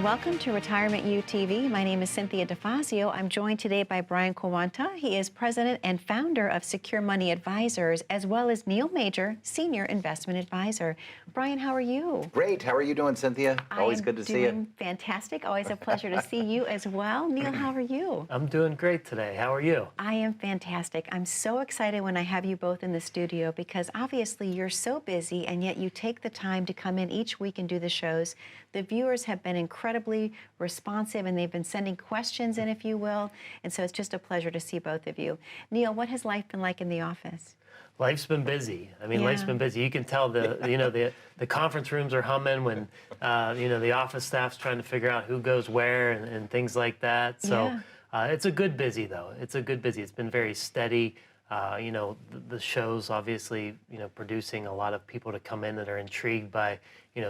welcome to Retirement U TV. My name is Cynthia DeFazio. I'm joined today by Brian Quaranta. He is president and founder of Secure Money Advisors, as well as Neil Major, senior investment advisor. Brian, how are you? Great. How are you doing, Cynthia? Always good to see you. Doing fantastic. Always a pleasure to see you as well. Neil, how are you? I'm doing great today. How are you? I am fantastic. I'm so excited when I have you both in the studio because obviously you're so busy and yet you take the time to come in each week and do the shows. The viewers have been incredibly responsive and they've been sending questions in, if you will. And so it's just a pleasure to see both of you. Neil, what has life been like in the office? Life's been busy. I mean, life's been busy. You can tell the conference rooms are humming when the office staff's trying to figure out who goes where and things like that. So it's a good busy though. It's a good busy. It's been very steady. The show's obviously producing a lot of people to come in that are intrigued by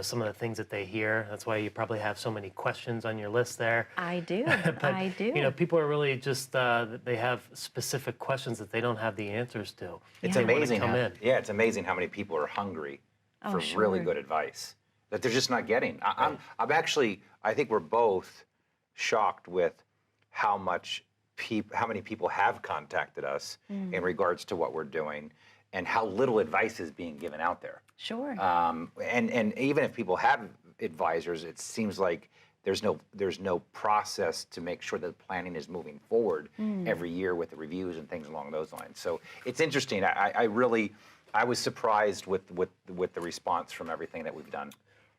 some of the things that they hear. That's why you probably have so many questions on your list there. I do. But, I do. People are really just they have specific questions that they don't have the answers to. It's amazing. It's amazing how many people are hungry for really good advice that they're just not getting. I'm actually, I think we're both shocked with how many people have contacted us in regards to what we're doing and how little advice is being given out there. Sure. And even if people have advisors, it seems like there's no process to make sure that planning is moving forward every year with the reviews and things along those lines. So it's interesting. I was surprised with the response from everything that we've done.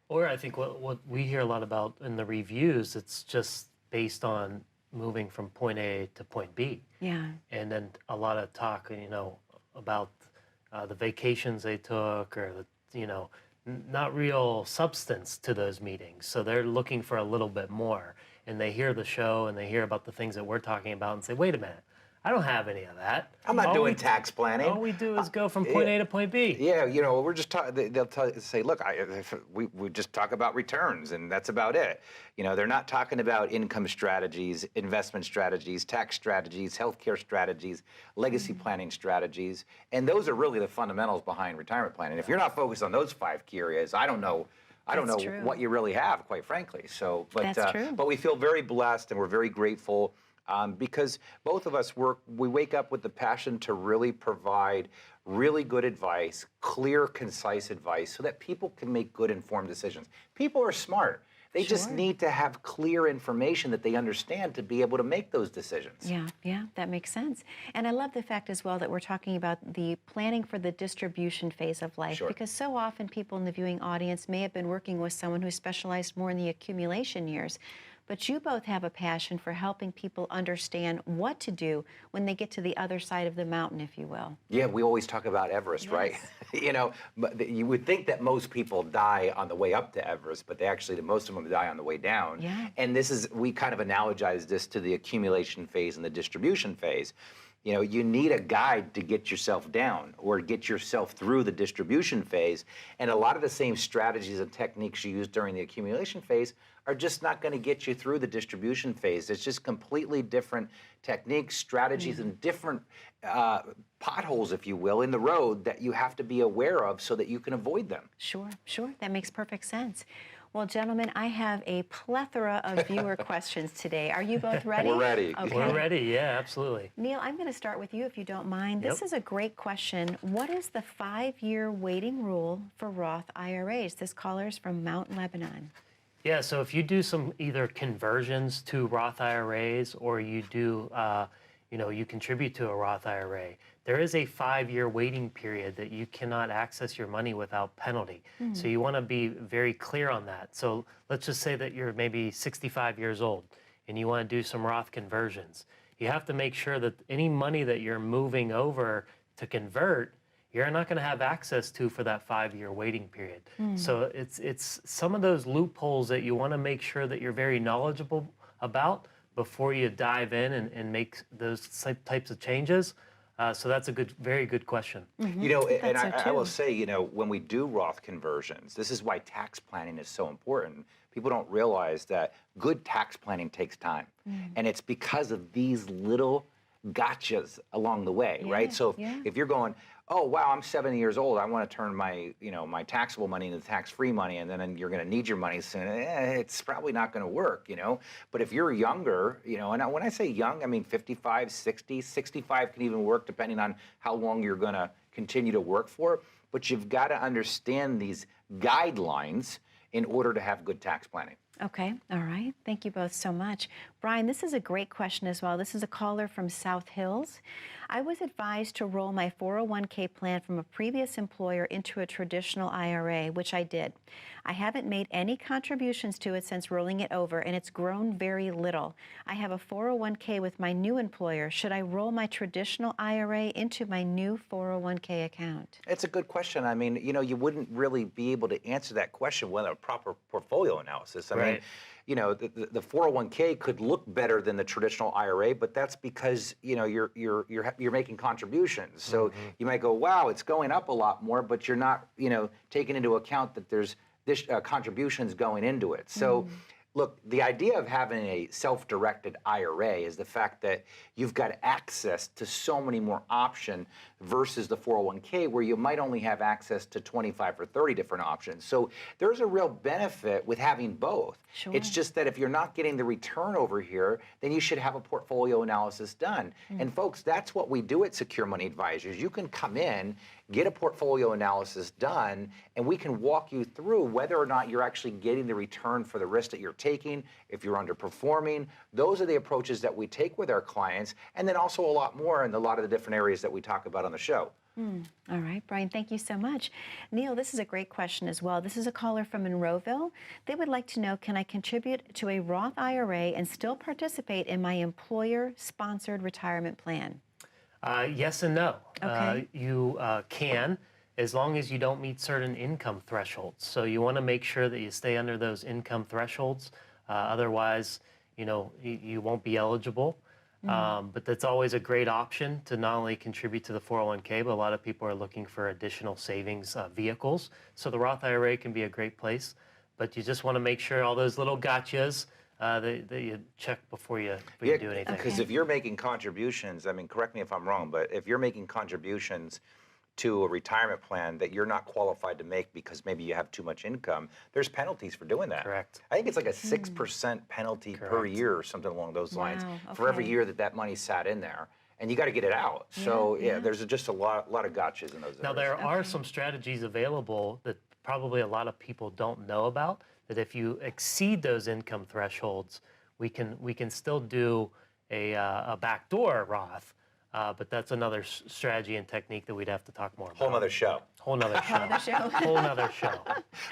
Or I think what we hear a lot about in the reviews, it's just based on moving from point A to point B. Yeah. And then a lot of talk, about the vacations they took or not real substance to those meetings. So they're looking for a little bit more. And they hear the show and they hear about the things that we're talking about and say, wait a minite, I don't have any of that. I'm not doing tax planning. All we do is go from point A to point B. Yeah, we're just they'll say, look, we just talk about returns and that's about it. They're not talking about income strategies, investment strategies, tax strategies, healthcare strategies, legacy planning strategies, and those are really the fundamentals behind retirement planning. If you're not focused on those 5 key areas, I don't know what you really have, quite frankly. So, but we feel very blessed and we're very grateful. Because both of us we wake up with the passion to really provide really good advice, clear, concise advice, so that people can make good, informed decisions. People are smart. They just need to have clear information that they understand to be able to make those decisions. Yeah, that makes sense. And I love the fact as well that we're talking about the planning for the distribution phase of life, because so often people in the viewing audience may have been working with someone who specialized more in the accumulation years. But you both have a passion for helping people understand what to do when they get to the other side of the mountain, if you will. Yeah, we always talk about Everest, right? But you would think that most people die on the way up to Everest, but most of them die on the way down. Yeah. And we kind of analogize this to the accumulation phase and the distribution phase. You need a guide to get yourself down or get yourself through the distribution phase. And a lot of the same strategies and techniques you use during the accumulation phase are just not going to get you through the distribution phase. It's just completely different techniques, strategies, and different potholes, if you will, in the road that you have to be aware of so that you can avoid them. Sure. That makes perfect sense. Well, gentlemen, I have a plethora of viewer questions today. Are you both ready? We're ready. Okay. We're ready, yeah, absolutely. Neil, I'm going to start with you if you don't mind. This is a great question. What is the 5-year waiting rule for Roth IRAs? This caller is from Mount Lebanon. Yeah, so if you do some either conversions to Roth IRAs or you do, you contribute to a Roth IRA, there is a 5-year waiting period that you cannot access your money without penalty. So you want to be very clear on that. So let's just say that you're maybe 65 years old and you want to do some Roth conversions. You have to make sure that any money that you're moving over to convert, you're not going to have access to for that 5-year waiting period. So it's some of those loopholes that you want to make sure that you're very knowledgeable about before you dive in and make those types of changes. So that's a very good question. I will say, when we do Roth conversions, this is why tax planning is so important. People don't realize that good tax planning takes time. And it's because of these little gotchas along the way, right? So if you're going, oh wow, I'm 70 years old, I want to turn my my taxable money into tax-free money, and then you're going to need your money soon. It's probably not going to work. But if you're younger, and when I say young, I mean 55, 60, 65 can even work depending on how long you're going to continue to work for. But you've got to understand these guidelines in order to have good tax planning. Okay, all right. Thank you both so much. Brian, this is a great question as well. This is a caller from South Hills. I was advised to roll my 401k plan from a previous employer into a traditional IRA, which I did. I haven't made any contributions to it since rolling it over, and it's grown very little. I have a 401k with my new employer. Should I roll my traditional IRA into my new 401k account? It's a good question. I mean, you wouldn't really be able to answer that question without a proper portfolio analysis. I mean, the 401k could look better than the traditional IRA, but that's because you're making contributions. So you might go, wow, it's going up a lot more, but you're not taking into account that there's this contributions going into it. So. Look, the idea of having a self-directed IRA is the fact that you've got access to so many more options versus the 401k, where you might only have access to 25 or 30 different options. So there's a real benefit with having both. Sure. It's just that if you're not getting the return over here, then you should have a portfolio analysis done. And folks, that's what we do at Secure Money Advisors. You can come in, get a portfolio analysis done, and we can walk you through whether or not you're actually getting the return for the risk that you're taking, if you're underperforming. Those are the approaches that we take with our clients, and then also a lot more in a lot of the different areas that we talk about on the show. All right, Brian, thank you so much. Neil, this is a great question as well. This is a caller from Monroeville. They would like to know, can I contribute to a Roth IRA and still participate in my employer-sponsored retirement plan? Yes and no. Okay. You can, as long as you don't meet certain income thresholds. So you want to make sure that you stay under those income thresholds. Otherwise, you won't be eligible. But that's always a great option to not only contribute to the 401k, but a lot of people are looking for additional savings vehicles. So the Roth IRA can be a great place, but you just want to make sure all those little gotchas that you check before you do anything. Because if you're making contributions, I mean, correct me if I'm wrong, but if you're making contributions to a retirement plan that you're not qualified to make because maybe you have too much income, there's penalties for doing that. Correct. I think it's like a 6% penalty per year or something along those lines for every year that money sat in there. And you got to get it out. So there's just a lot of gotchas in those areas. Now there are some strategies available that probably a lot of people don't know about, that if you exceed those income thresholds, we can still do a backdoor Roth. But that's another strategy and technique that we'd have to talk more about. Whole nother show. Whole nother show. Whole nother show.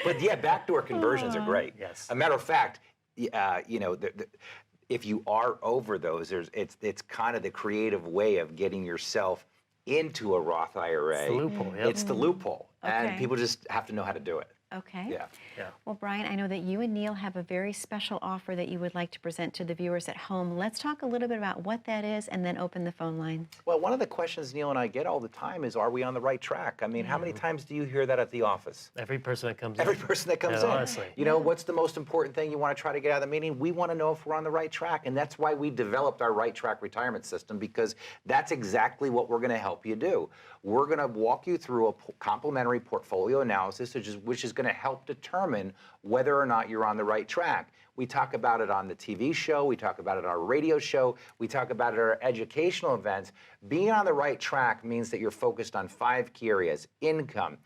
But yeah, backdoor conversions are great. Yes. A matter of fact, if you are over those, it's kind of the creative way of getting yourself into a Roth IRA. It's the loophole. Yep. It's the loophole, and Okay. people just have to know how to do it. Okay. Yeah. Well, Brian, I know that you and Neil have a very special offer that you would like to present to the viewers at home. Let's talk a little bit about what that is and then open the phone lines. Well, one of the questions Neil and I get all the time is, are we on the right track? I mean, how many times do you hear that at the office? Every person that comes Every in. person that comes in. Honestly. What's the most important thing you want to try to get out of the meeting? We want to know if we're on the right track. And that's why we developed our Right Track retirement system, because that's exactly what we're going to help you do. We're going to walk you through a complimentary portfolio analysis, which is going to help determine whether or not you're on the right track. We talk about it on the TV show. We talk about it on our radio show. We talk about it at our educational events. Being on the right track means that you're focused on 5 key areas: income,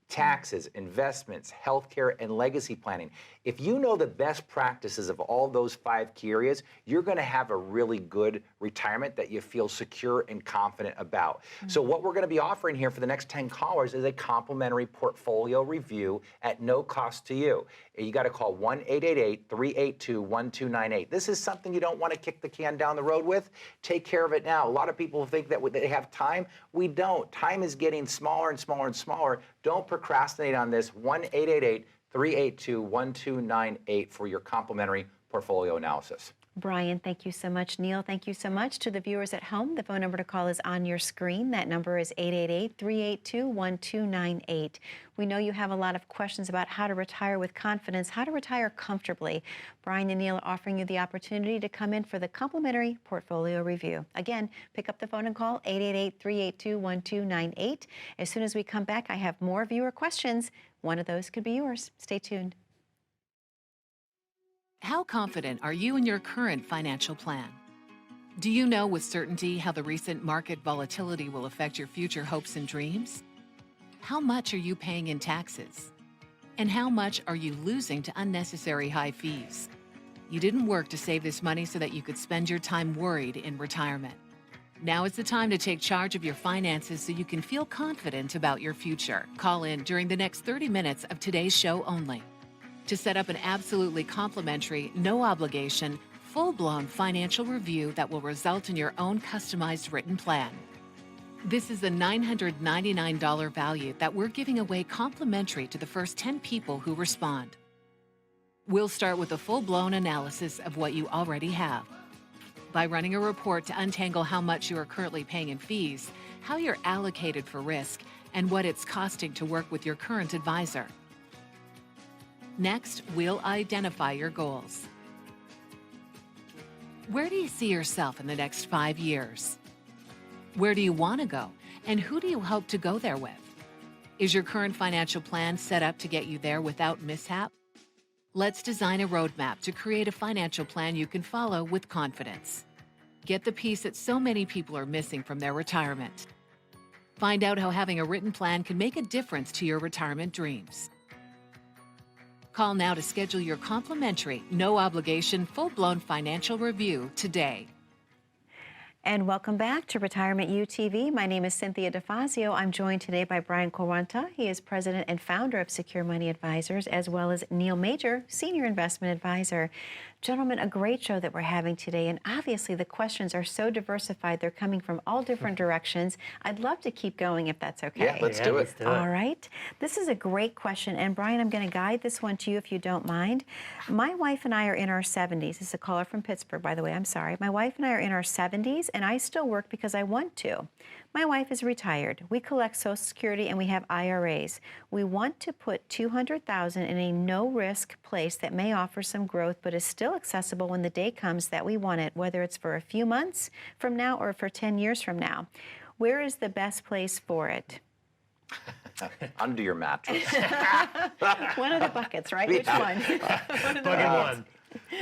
taxes, investments, healthcare, and legacy planning. If you know the best practices of all those 5 key areas, you're going to have a really good retirement that you feel secure and confident about. So what we're going to be offering here for the next 10 callers is a complimentary portfolio review at no cost to you. You got to call 1-888-382-1298. This is something you don't want to kick the can down the road with. Take care of it now. A lot of people think that they have time. We don't. Time is getting smaller and smaller and smaller. Don't procrastinate on this. 1-888-382-1298 for your complimentary portfolio analysis. Brian, thank you so much. Neil, thank you so much. To the viewers at home, the phone number to call is on your screen. That number is 888-382-1298. We know you have a lot of questions about how to retire with confidence, how to retire comfortably. Brian and Neil are offering you the opportunity to come in for the complimentary portfolio review. Again, pick up the phone and call 888-382-1298. As soon as we come back, I have more viewer questions. One of those could be yours. Stay tuned. How confident are you in your current financial plan? Do you know with certainty how the recent market volatility will affect your future hopes and dreams? How much are you paying in taxes? And how much are you losing to unnecessary high fees? You didn't work to save this money so that you could spend your time worried in retirement. Now is the time to take charge of your finances so you can feel confident about your future. Call in during the next 30 minutes of today's show only to set up an absolutely complimentary, no obligation, full-blown financial review that will result in your own customized written plan. This is a $999 value that we're giving away complimentary to the first 10 people who respond. We'll start with a full-blown analysis of what you already have by running a report to untangle how much you are currently paying in fees, how you're allocated for risk, and what it's costing to work with your current advisor. Next, we'll identify your goals. Where do you see yourself in the next 5 years? Where do you want to go, and who do you hope to go there with? Is your current financial plan set up to get you there without mishap? Let's design a roadmap to create a financial plan you can follow with confidence. Get the piece that so many people are missing from their retirement. Find out how having a written plan can make a difference to your retirement dreams. Call now to schedule your complimentary, no obligation, full-blown financial review today. And welcome back to Retirement UTV. My name is Cynthia DeFazio. I'm joined today by Brian Quaranta. He is president and founder of Secure Money Advisors, as well as Neil Major, senior investment advisor. Gentlemen, a great show that we're having today, and obviously the questions are so diversified. They're coming from all different directions. I'd love to keep going if that's okay. Yeah, let's do it. All right. This is a great question, and Brian, I'm going to guide this one to you if you don't mind. My wife and I are in our 70s. This is a caller from Pittsburgh, by the way. I'm sorry. My wife and I are in our 70s, and I still work because I want to. My wife is retired. We collect Social Security and we have IRAs. We want to put $200,000 in a no-risk place that may offer some growth but is still accessible when the day comes that we want it, whether it's for a few months from now or for 10 years from now. Where is the best place for it? Under your mattress. One of the buckets, right? Which one? Bucket one.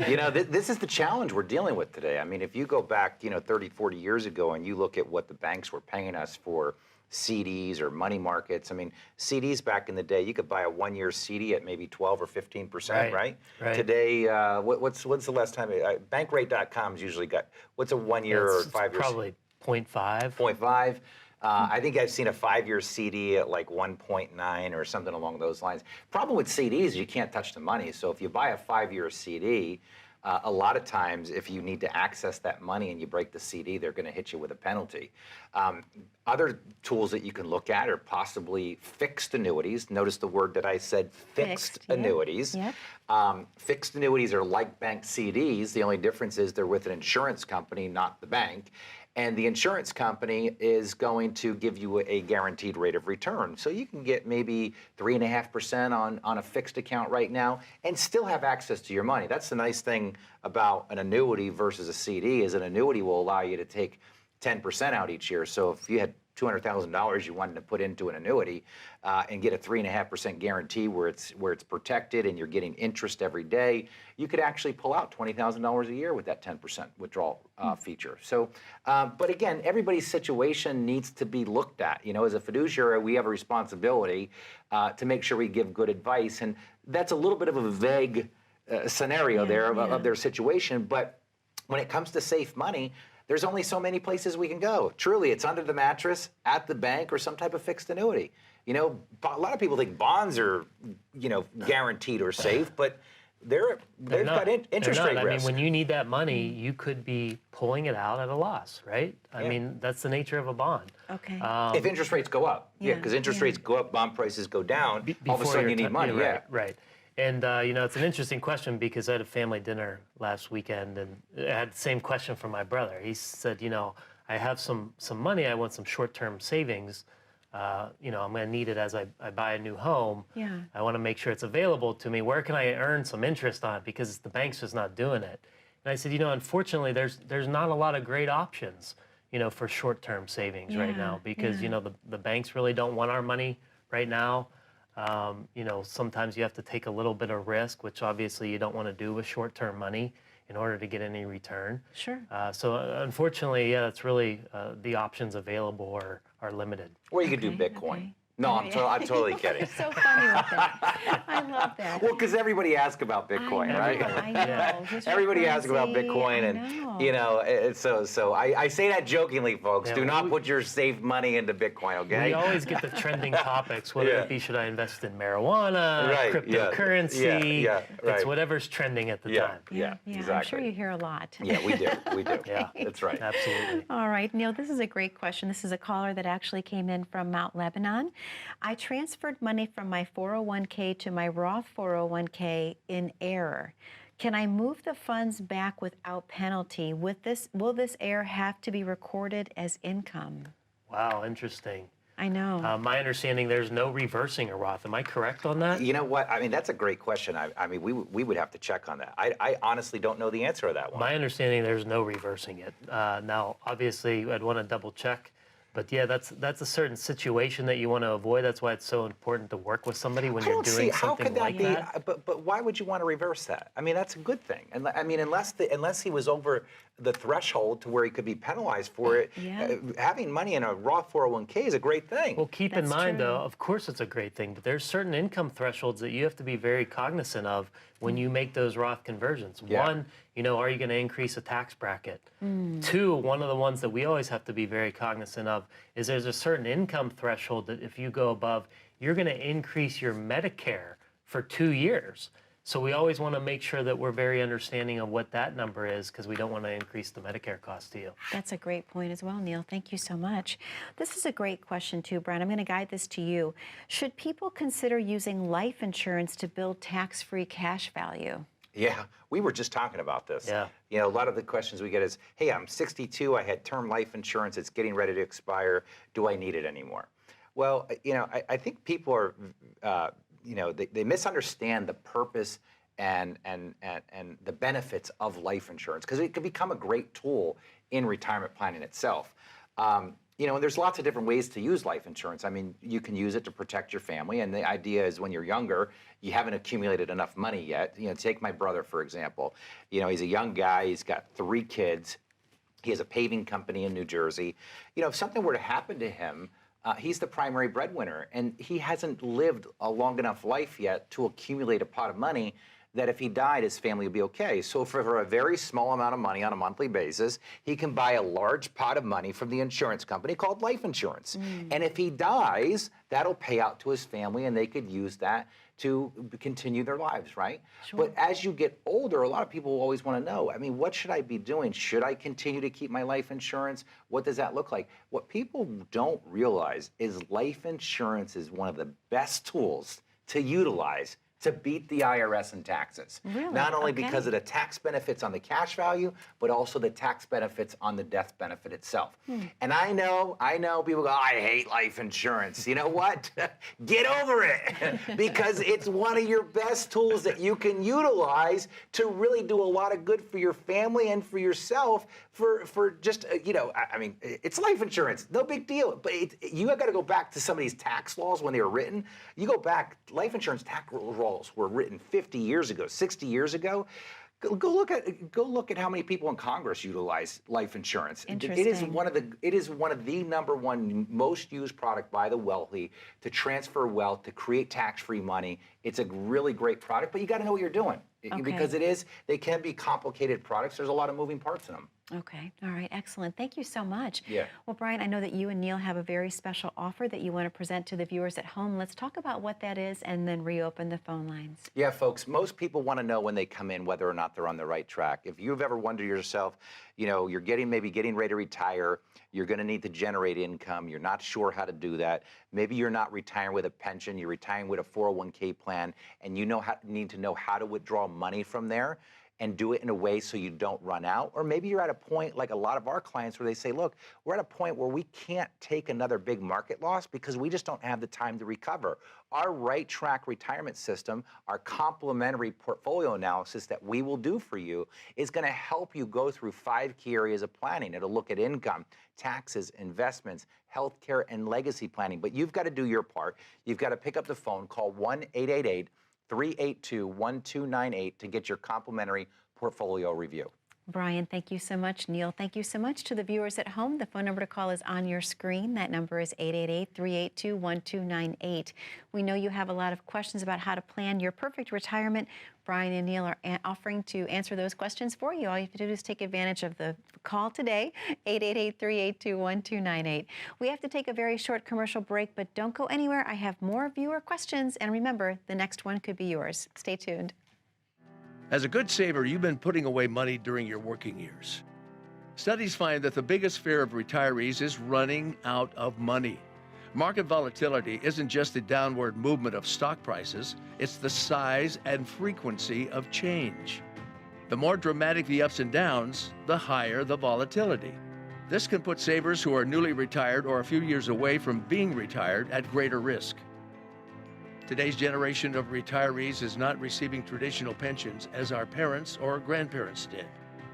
You know, this is the challenge we're dealing with today. I mean, if you go back, 30, 40 years ago and you look at what the banks were paying us for CDs or money markets, I mean, CDs back in the day, you could buy a one-year CD at maybe 12 or 15%, right? Today, what's the last time? Bankrate.com's usually got, what's a one-year or 5 year? Probably 0.5. 0.5. I think I've seen a 5-year CD at like 1.9 or something along those lines. Problem with CDs, you can't touch the money. So if you buy a 5-year CD, a lot of times if you need to access that money and you break the CD, they're going to hit you with a penalty. Other tools that you can look at are possibly fixed annuities. Notice the word that I said, fixed annuities. Yep. Fixed annuities are like bank CDs. The only difference is they're with an insurance company, not the bank. And the insurance company is going to give you a guaranteed rate of return. So you can get maybe 3.5% on a fixed account right now and still have access to your money. That's the nice thing about an annuity versus a CD, is an annuity will allow you to take 10% out each year. So if you had $200,000 you wanted to put into an annuity and get a 3.5% guarantee where it's protected and you're getting interest every day, you could actually pull out $20,000 a year with that 10% withdrawal feature. So, but again, everybody's situation needs to be looked at. As a fiduciary, we have a responsibility to make sure we give good advice, and that's a little bit of a vague scenario of their situation. But when it comes to safe money, there's only so many places we can go. Truly, it's under the mattress, at the bank, or some type of fixed annuity. A lot of people think bonds are, guaranteed or safe, but they've got interest rate risk. I mean, when you need that money, you could be pulling it out at a loss, right? I mean, that's the nature of a bond. Okay. If interest rates go up, because interest rates go up, bond prices go down, all of a sudden you need money. Right. And it's an interesting question because I had a family dinner last weekend, and I had the same question from my brother. He said, I have some money. I want some short-term savings. I'm going to need it as I buy a new home. Yeah. I want to make sure it's available to me. Where can I earn some interest on it because the bank's just not doing it? And I said, unfortunately, there's not a lot of great options, for short-term savings right now because the banks really don't want our money right now. Sometimes you have to take a little bit of risk, which obviously you don't want to do with short-term money in order to get any return. Sure. So unfortunately, that's really the options available are limited. Or you could do Bitcoin. Okay. No, I'm totally kidding. You're so funny with that. I love that. Well, because everybody asks about Bitcoin, right? I know. Everybody asks about Bitcoin, I so I say that jokingly, folks. Yeah, do not put your saved money into Bitcoin, okay? We always get the trending topics, whether it be should I invest in marijuana, Right, cryptocurrency. yeah, right. It's whatever's trending at the time. Yeah, exactly. I'm sure you hear a lot. Yeah, we do. Yeah, That's right. absolutely. All right, Neil, this is a great question. This is a caller that actually came in from Mount Lebanon. I transferred money from my 401k to my Roth 401k in error. Can I move the funds back without penalty? Will this error have to be recorded as income? Wow, interesting. I know. My understanding, there's no reversing a Roth. Am I correct on that? You know what? I mean, that's a great question. I mean, we would have to check on that. I honestly don't know the answer to that one. My understanding, there's no reversing it. Now, obviously, I'd want to double check. But yeah, that's a certain situation that you want to avoid. That's why it's so important to work with somebody when you're doing something like that. But why would you want to reverse that? I mean, that's a good thing. And I mean, unless he was over the threshold to where he could be penalized for it, having money in a Roth 401k is a great thing. Well, keep in mind, though, of course it's a great thing, but there's certain income thresholds that you have to be very cognizant of when you make those Roth conversions. Yeah. One, are you going to increase a tax bracket? Two, one of the ones that we always have to be very cognizant of is there's a certain income threshold that if you go above, you're going to increase your Medicare for 2 years. So we always want to make sure that we're very understanding of what that number is because we don't want to increase the Medicare cost to you. That's a great point as well, Neil. Thank you so much. This is a great question too, Brian. I'm going to guide this to you. Should people consider using life insurance to build tax-free cash value? Yeah, we were just talking about this. Yeah. A lot of the questions we get is, hey, I'm 62, I had term life insurance, it's getting ready to expire, do I need it anymore? Well, I think people are, they misunderstand the purpose and the benefits of life insurance because it can become a great tool in retirement planning itself. And there's lots of different ways to use life insurance. I mean, you can use it to protect your family, and the idea is when you're younger, you haven't accumulated enough money yet. Take my brother, for example. He's a young guy, he's got 3 kids, he has a paving company in New Jersey. If something were to happen to him, he's the primary breadwinner, and he hasn't lived a long enough life yet to accumulate a pot of money that if he died, his family would be okay. So for a very small amount of money on a monthly basis, he can buy a large pot of money from the insurance company called life insurance. And if he dies, that'll pay out to his family, and they could use that to continue their lives, right? Sure. But as you get older, a lot of people will always want to know, I mean, what should I be doing? Should I continue to keep my life insurance? What does that look like? What people don't realize is life insurance is one of the best tools to utilize to beat the IRS in taxes. Really? Not only Okay. because of the tax benefits on the cash value, but also the tax benefits on the death benefit itself. And I know people go, I hate life insurance. You know what? Get over it, because it's one of your best tools that you can utilize to really do a lot of good for your family and for yourself for just, I mean, it's life insurance, no big deal. But you got to go back to some of these tax laws when they were written. You go back, life insurance tax laws were written 50 years ago, 60 years ago. Go look at how many people in Congress utilize life insurance. It is one of the number one most used product by the wealthy to transfer wealth, to create tax-free money. It's a really great product, but you got to know what you're doing because they can be complicated products. There's a lot of moving parts in them. Okay. All right. Excellent. Thank you so much. Yeah. Well, Brian, I know that you and Neil have a very special offer that you want to present to the viewers at home. Let's talk about what that is and then reopen the phone lines. Yeah, folks, most people want to know when they come in whether or not they're on the right track. If you've ever wondered yourself, you're getting ready to retire, You're going to need to generate income. You're not sure how to do that. Maybe you're not retiring with a pension. You're retiring with a 401k plan, and you need to know how to withdraw money from there and do it in a way so you don't run out. Or maybe you're at a point, like a lot of our clients, where they say, look, we're at a point where we can't take another big market loss because we just don't have the time to recover. Our Right Track retirement system, our complementary portfolio analysis that we will do for you, is going to help you go through 5 key areas of planning. It'll look at income, taxes, investments, healthcare, and legacy planning. But you've got to do your part. You've got to pick up the phone, call 1-888-382-1298 to get your complimentary portfolio review. Brian, thank you so much. Neil, thank you so much. To the viewers at home, the phone number to call is on your screen. That number is 888-382-1298. We know you have a lot of questions about how to plan your perfect retirement. Brian and Neil are offering to answer those questions for you. All you have to do is take advantage of the call today, 888-382-1298. We have to take a very short commercial break, but don't go anywhere. I have more viewer questions, and remember, the next one could be yours. Stay tuned. As a good saver, you've been putting away money during your working years. Studies find that the biggest fear of retirees is running out of money. Market volatility isn't just the downward movement of stock prices, it's the size and frequency of change. The more dramatic the ups and downs, the higher the volatility. This can put savers who are newly retired or a few years away from being retired at greater risk. Today's generation of retirees is not receiving traditional pensions as our parents or grandparents did.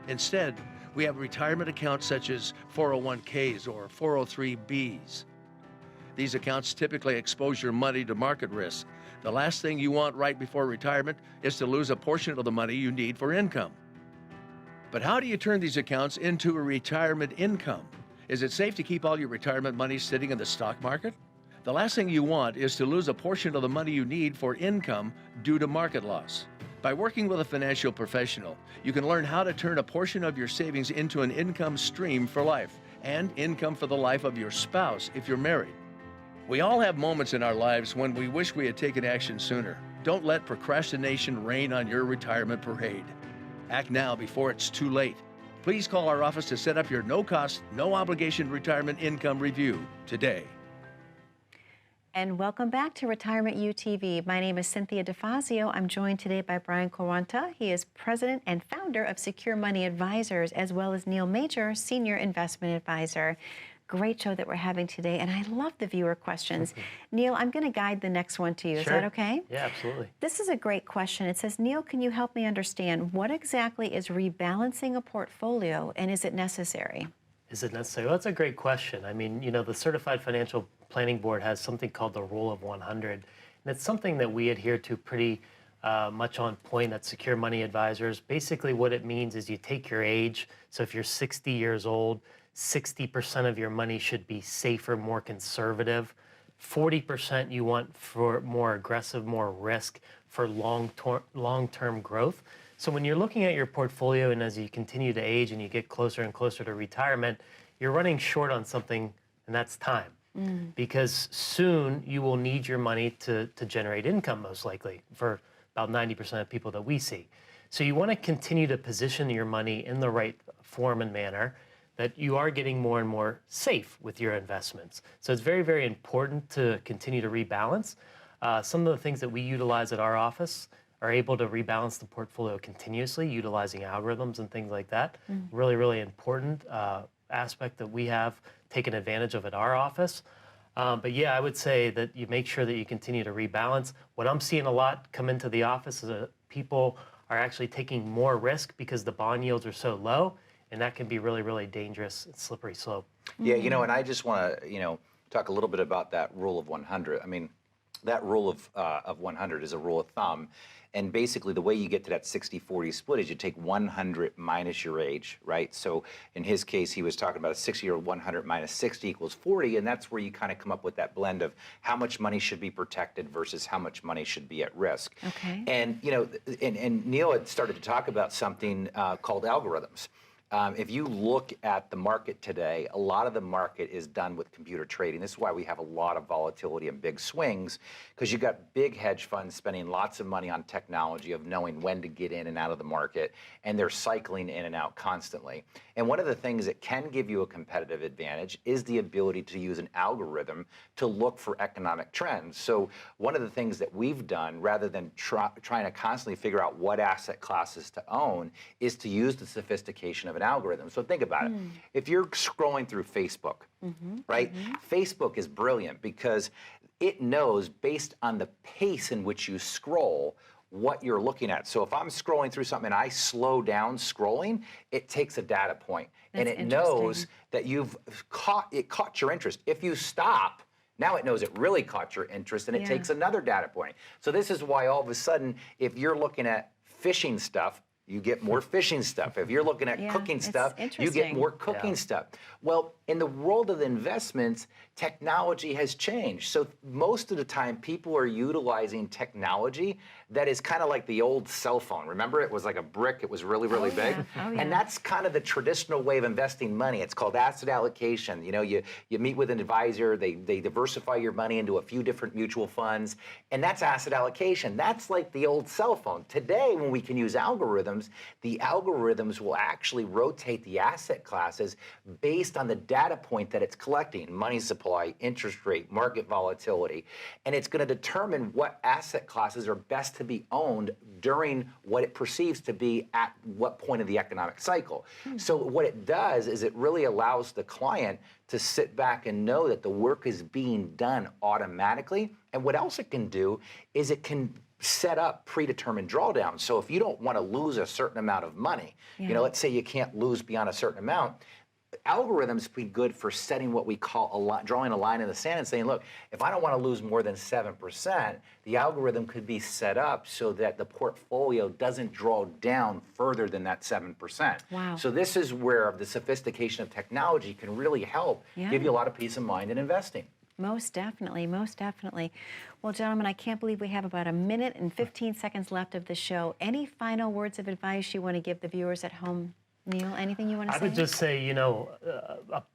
Instead, we have retirement accounts such as 401ks or 403bs. These accounts typically expose your money to market risk. The last thing you want right before retirement is to lose a portion of the money you need for income. But how do you turn these accounts into a retirement income? Is it safe to keep all your retirement money sitting in the stock market? The last thing you want is to lose a portion of the money you need for income due to market loss. By working with a financial professional, you can learn how to turn a portion of your savings into an income stream for life and income for the life of your spouse if you're married. We all have moments in our lives when we wish we had taken action sooner. Don't let procrastination reign on your retirement parade. Act now before it's too late. Please call our office to set up your no-cost, no-obligation retirement income review today. And welcome back to Retirement UTV. My name is Cynthia DeFazio. I'm joined today by Brian Quaranta. He is president and founder of Secure Money Advisors, as well as Neil Major, senior investment advisor. Great show that we're having today, and I love the viewer questions. Neil, I'm going to guide the next one to you. Is that okay? Yeah, absolutely. This is a great question. It says, Neil, can you help me understand what exactly is rebalancing a portfolio, and is it necessary? Is it necessary? Well, that's a great question. I mean, you know, the Certified Financial Planning Board has something called the Rule of 100, and it's something that we adhere to pretty much on point at Secure Money Advisors. Basically, what it means is you take your age. So if you're 60 years old, 60% of your money should be safer, more conservative. 40% you want for more aggressive, more risk for long-term growth. So when you're looking at your portfolio and as you continue to age and you get closer and closer to retirement, you're running short on something, and that's time. Because soon you will need your money to generate income, most likely, for about 90% of people that we see. So you want to continue to position your money in the right form and manner that you are getting more and more safe with your investments. So it's very, very important to continue to rebalance. Some of the things that we utilize at our office are able to rebalance the portfolio continuously, utilizing algorithms and things like that. Really, really important aspect that we have taken advantage of at our office. But yeah, I would say that you make sure that you continue to rebalance. What I'm seeing a lot come into the office is that people are actually taking more risk because the bond yields are so low, and that can be really, really dangerous. It's slippery slope. Yeah, you know, and I just want to, talk a little bit about that rule of 100. I mean, that rule of 100 is a rule of thumb. And basically, the way you get to that 60-40 split is you take 100 minus your age, right? So in his case, he was talking about a 60-year-old 100 minus 60 equals 40, and that's where you kind of come up with that blend of how much money should be protected versus how much money should be at risk. Okay. And, and Neil had started to talk about something called algorithms. If you look at the market today, a lot of the market is done with computer trading. This is why we have a lot of volatility and big swings, because you've got big hedge funds spending lots of money on technology of knowing when to get in and out of the market, and they're cycling in and out constantly. And one of the things that can give you a competitive advantage is the ability to use an algorithm to look for economic trends. So one of the things that we've done, rather than trying to constantly figure out what asset classes to own, is to use the sophistication of an algorithm. So think about it. If you're scrolling through Facebook, right? Facebook is brilliant because it knows, based on the pace in which you scroll, what you're looking at. So if I'm scrolling through something and I slow down scrolling, it takes a data point, and it knows that you've caught your interest. If you stop, now it knows it really caught your interest, and it takes another data point. So this is why all of a sudden, if you're looking at fishing stuff, you get more fishing stuff. If you're looking at cooking stuff, you get more cooking stuff. Well, in the world of investments, technology has changed. So most of the time, people are utilizing technology that is kind of like the old cell phone. Remember, it was like a brick. It was really, really big. And that's kind of the traditional way of investing money. It's called asset allocation. You know, you meet with an advisor. They diversify your money into a few different mutual funds, and that's asset allocation. That's like the old cell phone. Today, when we can use algorithms, the algorithms will actually rotate the asset classes based on the data point that it's collecting: money supply, interest rate, market volatility. And it's going to determine what asset classes are best to be owned during what it perceives to be at what point of the economic cycle. So what it does is it really allows the client to sit back and know that the work is being done automatically. And what else it can do is it can set up predetermined drawdowns. So if you don't want to lose a certain amount of money, you know, let's say you can't lose beyond a certain amount, algorithms be good for setting what we call drawing a line in the sand and saying, look, if I don't want to lose more than 7%, the algorithm could be set up so that the portfolio doesn't draw down further than that 7%. Wow. So this is where the sophistication of technology can really help give you a lot of peace of mind in investing. Most definitely, most definitely. Well, gentlemen, I can't believe we have about 1 minute and 15 seconds left of the show. Any final words of advice you want to give the viewers at home? Neil, anything you want to say? I would just say, you know,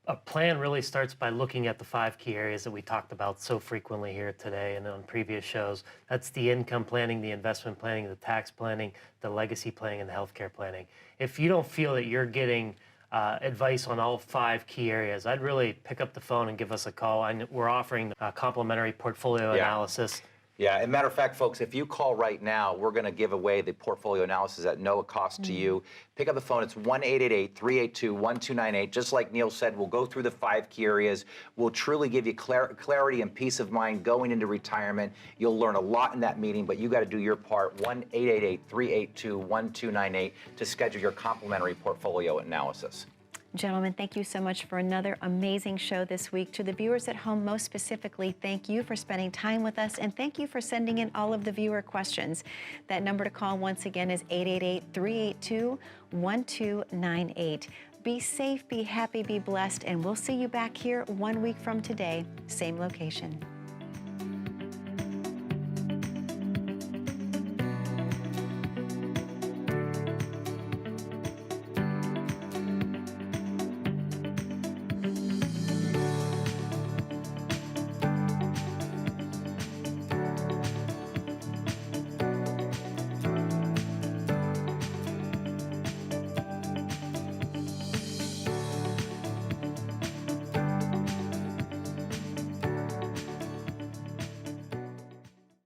a plan really starts by looking at the 5 key areas that we talked about so frequently here today and on previous shows. That's the income planning, the investment planning, the tax planning, the legacy planning, and the healthcare planning. If you don't feel that you're getting advice on all 5 key areas, I'd really pick up the phone and give us a call. We're offering a complimentary portfolio analysis. Yeah, as a matter of fact, folks, if you call right now, we're going to give away the portfolio analysis at no cost to you. Pick up the phone. It's 1-888-382-1298. Just like Neil said, we'll go through the 5 key areas. We'll truly give you clarity and peace of mind going into retirement. You'll learn a lot in that meeting, but you got to do your part. 1-888-382-1298 to schedule your complimentary portfolio analysis. Gentlemen, thank you so much for another amazing show this week. To the viewers at home, most specifically, thank you for spending time with us, and thank you for sending in all of the viewer questions. That number to call once again is 888-382-1298. Be safe, be happy, be blessed, and we'll see you back here 1 week from today, same location.